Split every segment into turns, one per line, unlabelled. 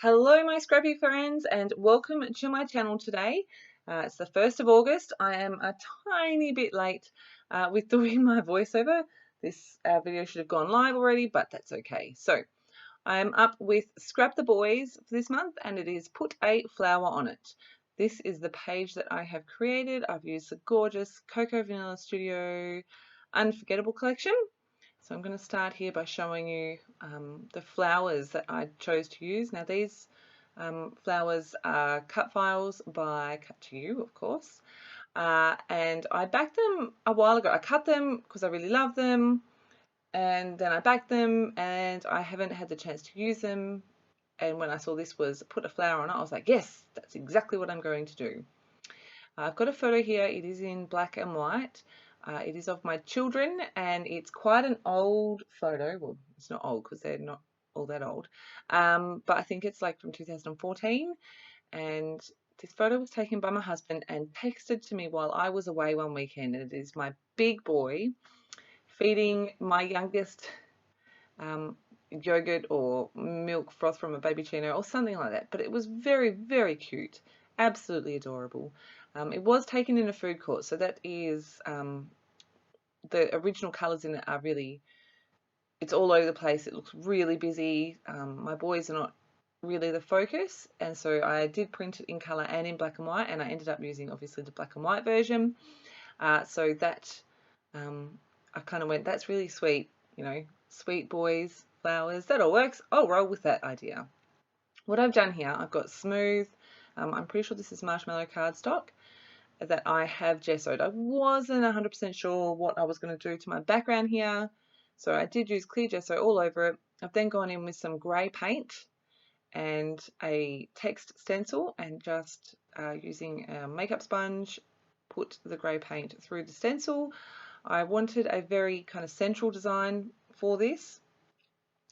Hello my scrappy friends and welcome to my channel today. It's the 1st of August. I am a tiny bit late with doing my voiceover. This video should have gone live already, but that's okay. So I'm up with Scrap the Boys for this month and it is Put a Flower on It. This is the page that I have created. I've used the gorgeous Cocoa Vanilla Studio Unforgettable collection. So I'm going to start here by showing you the flowers that I chose to use. Now these flowers are cut files by Cut to You, of course. And I backed them a while ago. I cut them because I really love them, and then I backed them and I haven't had the chance to use them. And when I saw this was Put a Flower on It, I was like, yes, that's exactly what I'm going to do. I've got a photo here. It is in black and white. It is of my children and it's quite an old photo. Well, it's not old because they're not all that old. But I think it's like from 2014. And this photo was taken by my husband and texted to me while I was away one weekend. And it is my big boy feeding my youngest yogurt or milk froth from a baby chino or something like that. But it was very, very cute. Absolutely adorable. It was taken in a food court, so that is the original colours in it are really, it's all over the place. It looks really busy. My boys are not really the focus, and so I did print it in colour and in black and white, and I ended up using obviously the black and white version. So that I kind of went, that's really sweet, you know, sweet boys, flowers, that all works. I'll roll with that idea. What I've done here, I've got smooth, I'm pretty sure this is marshmallow cardstock that I have gessoed. I wasn't 100% sure what I was going to do to my background here, so I did use clear gesso all over it. I've then gone in with some grey paint and a text stencil and just using a makeup sponge, put the grey paint through the stencil. I wanted a very kind of central design for this.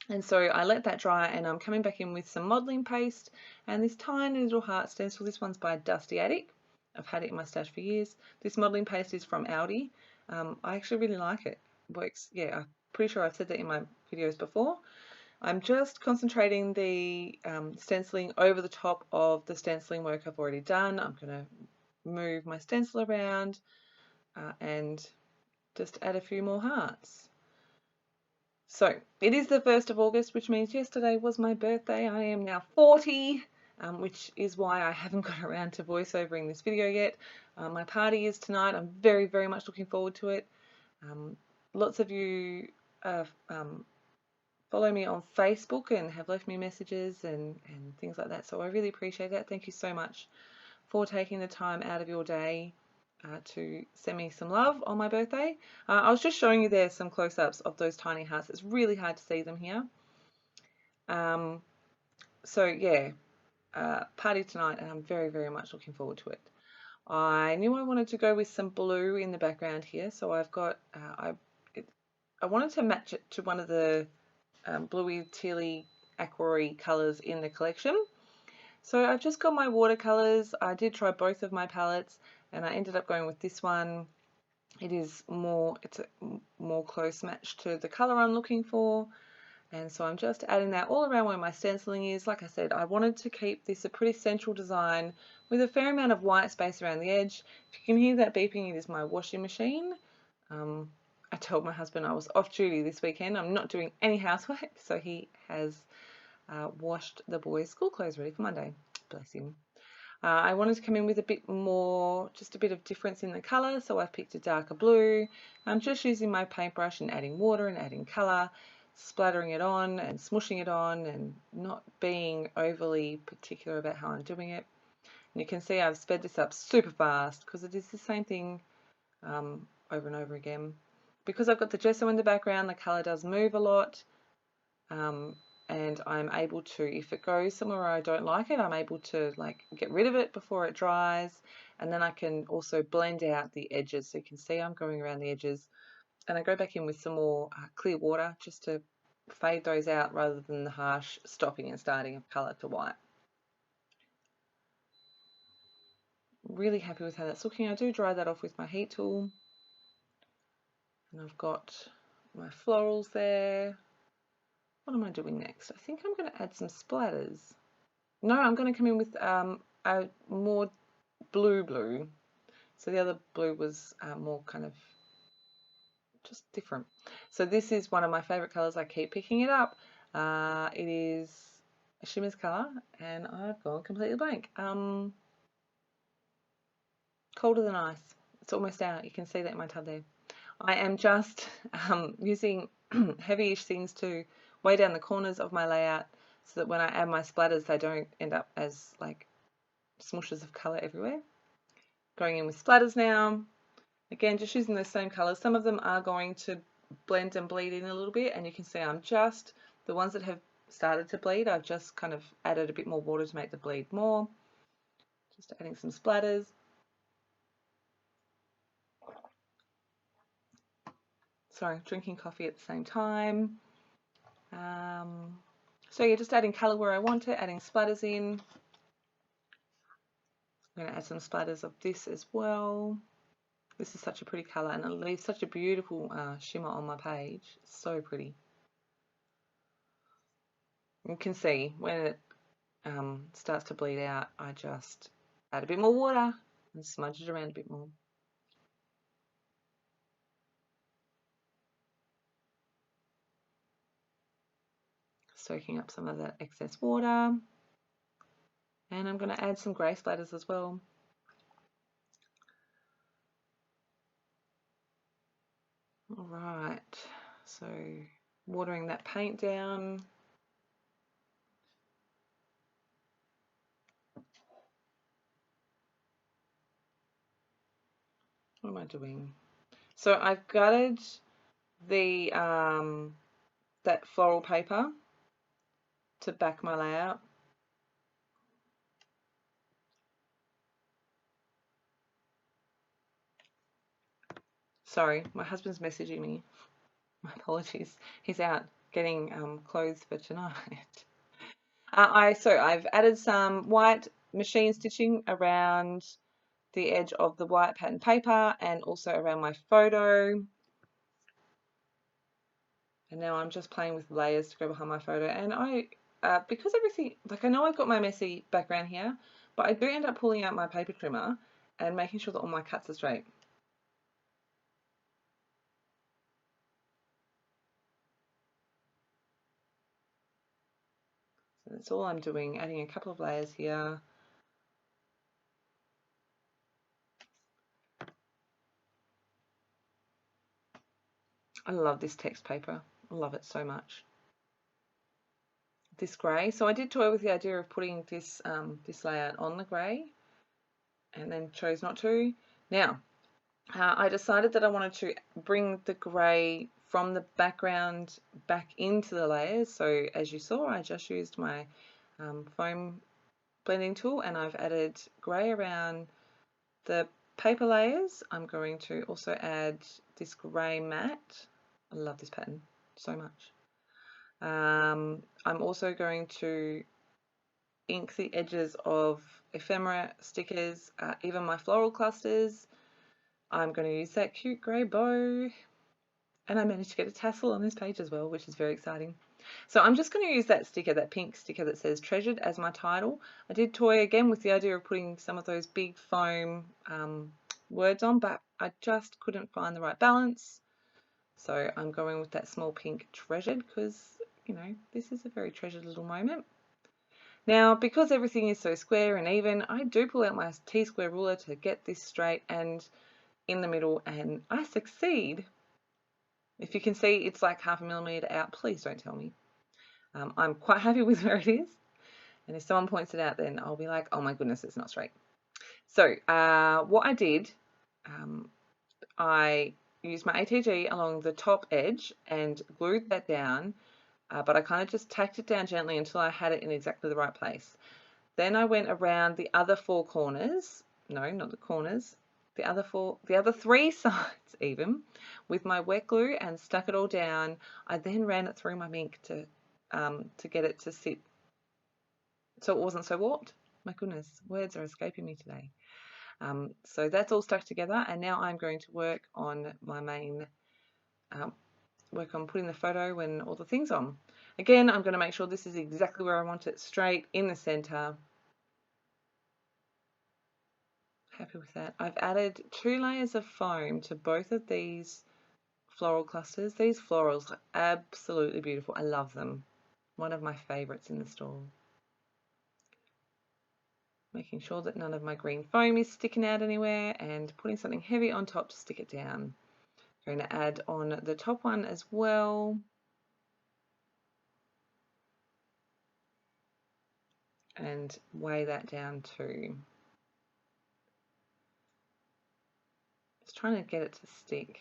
And so I let that dry and I'm coming back in with some modelling paste and this tiny little heart stencil. This one's by Dusty Attic. I've had it in my stash for years. This modelling paste is from Aldi. I actually really like it. It works, yeah, I'm pretty sure I've said that in my videos before. I'm just concentrating the stenciling over the top of the stenciling work I've already done. I'm going to move my stencil around and just add a few more hearts. So it is the 1st of August, which means yesterday was my birthday. I am now 40, which is why I haven't got around to voiceovering this video yet. My party is tonight. I'm very, very much looking forward to it. Lots of you follow me on Facebook and have left me messages and things like that. So I really appreciate that. Thank you so much for taking the time out of your day to send me some love on my birthday. I was just showing you there some close-ups of those tiny hearts. It's really hard to see them here. So yeah, party tonight and I'm very, very much looking forward to it. I knew I wanted to go with some blue in the background here, so I've got, I wanted to match it to one of the bluey, tealy, aquary colours in the collection. So I've just got my watercolours. I did try both of my palettes and I ended up going with this one. It is more, it's a more close match to the colour I'm looking for. And so I'm just adding that all around where my stenciling is. Like I said, I wanted to keep this a pretty central design with a fair amount of white space around the edge. If you can hear that beeping, it is my washing machine. I told my husband I was off duty this weekend. I'm not doing any housework, so he has washed the boys' school clothes ready for Monday. Bless him. I wanted to come in with a bit more, just a bit of difference in the colour, so I've picked a darker blue. I'm just using my paintbrush and adding water and adding colour, splattering it on and smushing it on and not being overly particular about how I'm doing it. And you can see I've sped this up super fast because it is the same thing over and over again. Because I've got the gesso in the background, the colour does move a lot. And I'm able to, if it goes somewhere where I don't like it, I'm able to like get rid of it before it dries, and then I can also blend out the edges. So you can see I'm going around the edges, and I go back in with some more clear water just to fade those out rather than the harsh stopping and starting of colour to white. Really happy with how that's looking. I do dry that off with my heat tool, and I've got my florals there. What am I doing next? I think I'm going to add some splatters. No, I'm going to come in with a more blue. So the other blue was more kind of just different. So this is one of my favorite colors. I keep picking it up. It is a Shimmer's color, and I've gone completely blank. Colder than ice. It's almost out. You can see that in my tub there. I am just using heavy-ish things to weigh down the corners of my layout so that when I add my splatters, they don't end up as like smooshes of color everywhere. Going in with splatters now. Again, just using the same colors. Some of them are going to blend and bleed in a little bit, and you can see I'm just, the ones that have started to bleed, I've just kind of added a bit more water to make the bleed more. Just adding some splatters. Sorry, drinking coffee at the same time. So you're just adding colour where I want it, adding splatters in. I'm going to add some splatters of this as well. This is such a pretty colour, and it leaves such a beautiful shimmer on my page. It's so pretty. You can see when it starts to bleed out, I just add a bit more water and smudge it around a bit more. Soaking up some of that excess water. And I'm going to add some grey splatters as well. All right, so watering that paint down. What am I doing? So I've gutted the that floral paper to back my layout. Sorry, my husband's messaging me. My apologies. He's out getting clothes for tonight. I've added some white machine stitching around the edge of the white pattern paper and also around my photo. And now I'm just playing with layers to go behind my photo. And because everything, like I know I've got my messy background here, but I do end up pulling out my paper trimmer and making sure that all my cuts are straight. So that's all I'm doing, adding a couple of layers here. I love this text paper. I love it so much. This grey. So I did toy with the idea of putting this this layout on the grey, and then chose not to. Now, I decided that I wanted to bring the grey from the background back into the layers. So as you saw, I just used my foam blending tool, and I've added grey around the paper layers. I'm going to also add this grey matte. I love this pattern so much. I'm also going to ink the edges of ephemera stickers, even my floral clusters. I'm going to use that cute grey bow, and I managed to get a tassel on this page as well, which is very exciting. So I'm just going to use that sticker, that pink sticker that says treasured, as my title. I did toy again with the idea of putting some of those big foam words on, but I just couldn't find the right balance. So I'm going with that small pink treasured because, you know, this is a very treasured little moment. Now, because everything is so square and even, I do pull out my T-square ruler to get this straight and in the middle, and I succeed. If you can see it's like 1/2 millimeter out, please don't tell me. I'm quite happy with where it is, and if someone points it out, then I'll be like, oh my goodness, it's not straight. So what I did, I used my ATG along the top edge and glued that down, but I kind of just tacked it down gently until I had it in exactly the right place. Then I went around the other 4 corners, no, not the corners, the other 3 sides even, with my wet glue and stuck it all down. I then ran it through my ink to get it to sit so it wasn't so warped. My goodness, words are escaping me today. So that's all stuck together, and now I'm going to work on my main, work on putting the photo and all the things on. Again, I'm going to make sure this is exactly where I want it, straight in the center. Happy with that. I've added 2 layers of foam to both of these floral clusters. These florals are absolutely beautiful. I love them. One of my favorites in the store. Making sure that none of my green foam is sticking out anywhere and putting something heavy on top to stick it down. I'm going to add on the top one as well. And weigh that down too. Just trying to get it to stick.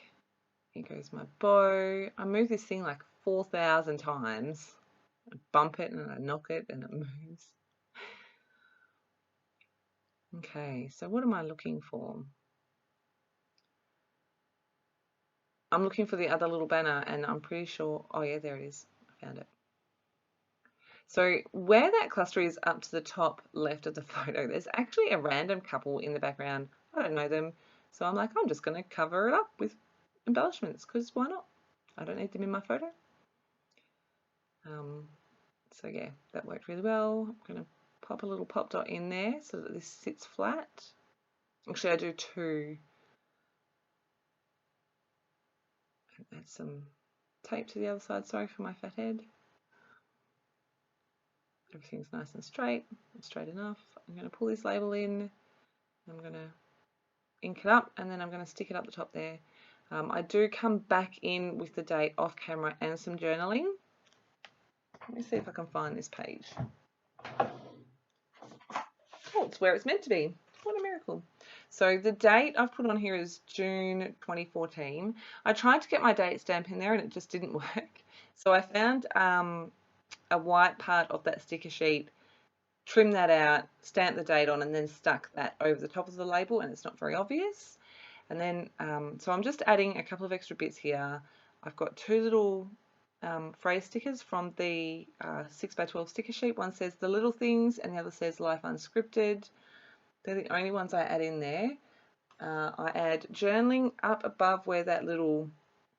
Here goes my bow. I move this thing like 4,000 times. I bump it and I knock it and it moves. Okay, so what am I looking for? I'm looking for the other little banner and I'm pretty sure, oh yeah, there it is. I found it. So where that cluster is up to the top left of the photo, there's actually a random couple in the background. I don't know them. So I'm like, I'm just going to cover it up with embellishments because why not? I don't need them in my photo. So yeah, that worked really well. I'm going to pop a little pop dot in there so that this sits flat. Actually, I do 2. Add some tape to the other side, sorry for my fat head. Everything's nice and straight enough. I'm going to pull this label in. I'm going to ink it up and then I'm going to stick it up the top there. I do come back in with the date off camera and some journaling. Let me see if I can find this page. Oh, it's where it's meant to be. What a miracle. So the date I've put on here is June 2014. I tried to get my date stamp in there and it just didn't work. So I found a white part of that sticker sheet, trimmed that out, stamped the date on and then stuck that over the top of the label and it's not very obvious. And then, so I'm just adding a couple of extra bits here. I've got 2 little phrase stickers from the 6x12 sticker sheet. One says the little things and the other says life unscripted. They're the only ones I add in there. I add journaling up above where that little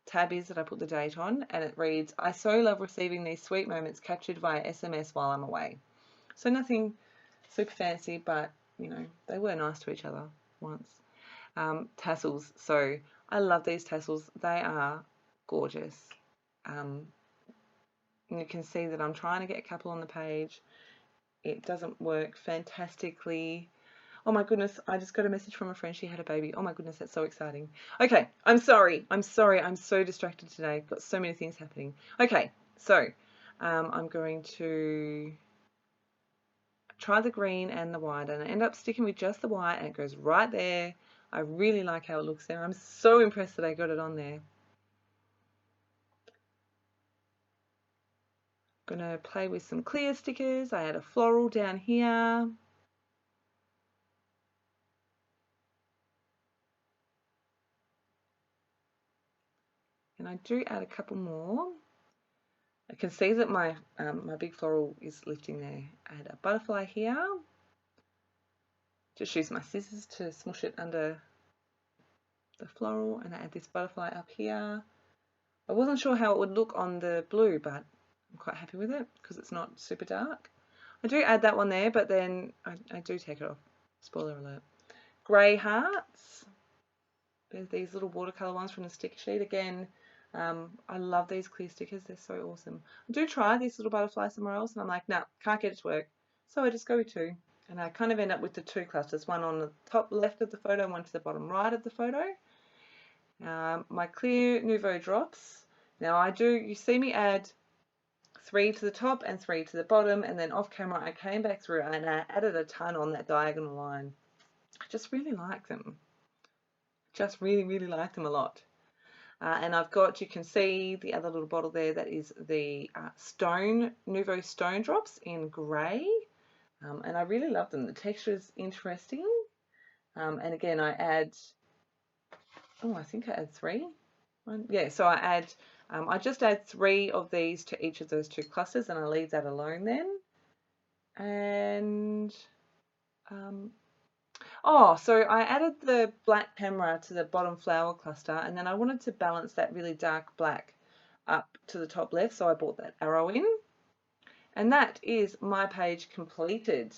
tab is that I put the date on, and it reads, I so love receiving these sweet moments captured via SMS while I'm away. So nothing super fancy, but you know, they were nice to each other once. Tassels. So I love these tassels. They are gorgeous. You can see that I'm trying to get a couple on the page. It doesn't work fantastically. Oh my goodness, I just got a message from a friend. She had a baby. Oh my goodness, that's so exciting. Okay, I'm sorry. I'm so distracted today. Got so many things happening. Okay, so I'm going to try the green and the white, and I end up sticking with just the white, and it goes right there. I really like how it looks there. I'm so impressed that I got it on there. I'm going to play with some clear stickers. I add a floral down here. And I do add a couple more. I can see that my my big floral is lifting there. Add a butterfly here. Just use my scissors to smush it under the floral, and I add this butterfly up here. I wasn't sure how it would look on the blue, but I'm quite happy with it because it's not super dark. I do add that one there, but then I do take it off. Spoiler alert. Grey hearts. There's these little watercolor ones from the sticker sheet. Again, I love these clear stickers. They're so awesome. I do try this little butterfly somewhere else, and I'm like, no, can't get it to work. So I just go with 2. And I kind of end up with the 2 clusters, one on the top left of the photo and one to the bottom right of the photo. My clear Nouveau drops. Now you see me add 3 to the top and 3 to the bottom, and then off camera I came back through and I added a ton on that diagonal line. I just really like them. Just really like them a lot. And I've got, you can see the other little bottle there, that is the Nouveau Stone Drops in grey. And I really love them. The texture is interesting. And again, I add, I think I add 3. Yeah, so I just add 3 of these to each of those 2 clusters, and I leave that alone then. And so I added the black camera to the bottom flower cluster, and then I wanted to balance that really dark black up to the top left, so I brought that arrow in. And that is my page completed.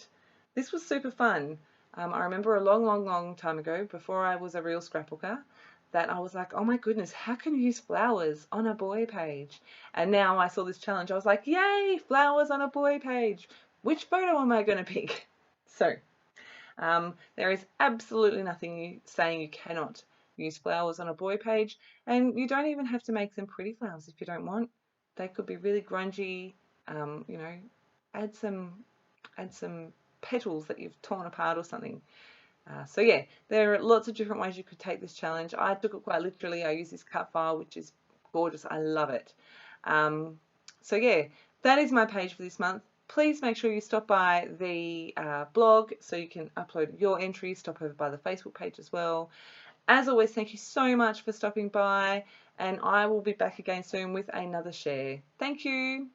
This was super fun. I remember a long, long, long time ago, before I was a real scrapbooker, that I was like, oh my goodness, how can you use flowers on a boy page? And now I saw this challenge, I was like, yay, flowers on a boy page. Which photo am I going to pick? So there is absolutely nothing saying you cannot use flowers on a boy page, and you don't even have to make them pretty flowers if you don't want. They could be really grungy, you know, add some petals that you've torn apart or something. So yeah, there are lots of different ways you could take this challenge. I took it quite literally. I use this cut file, which is gorgeous. I love it. So yeah, that is my page for this month. Please make sure you stop by the blog so you can upload your entries. Stop over by the Facebook page as well. As always, thank you so much for stopping by, and I will be back again soon with another share. Thank you.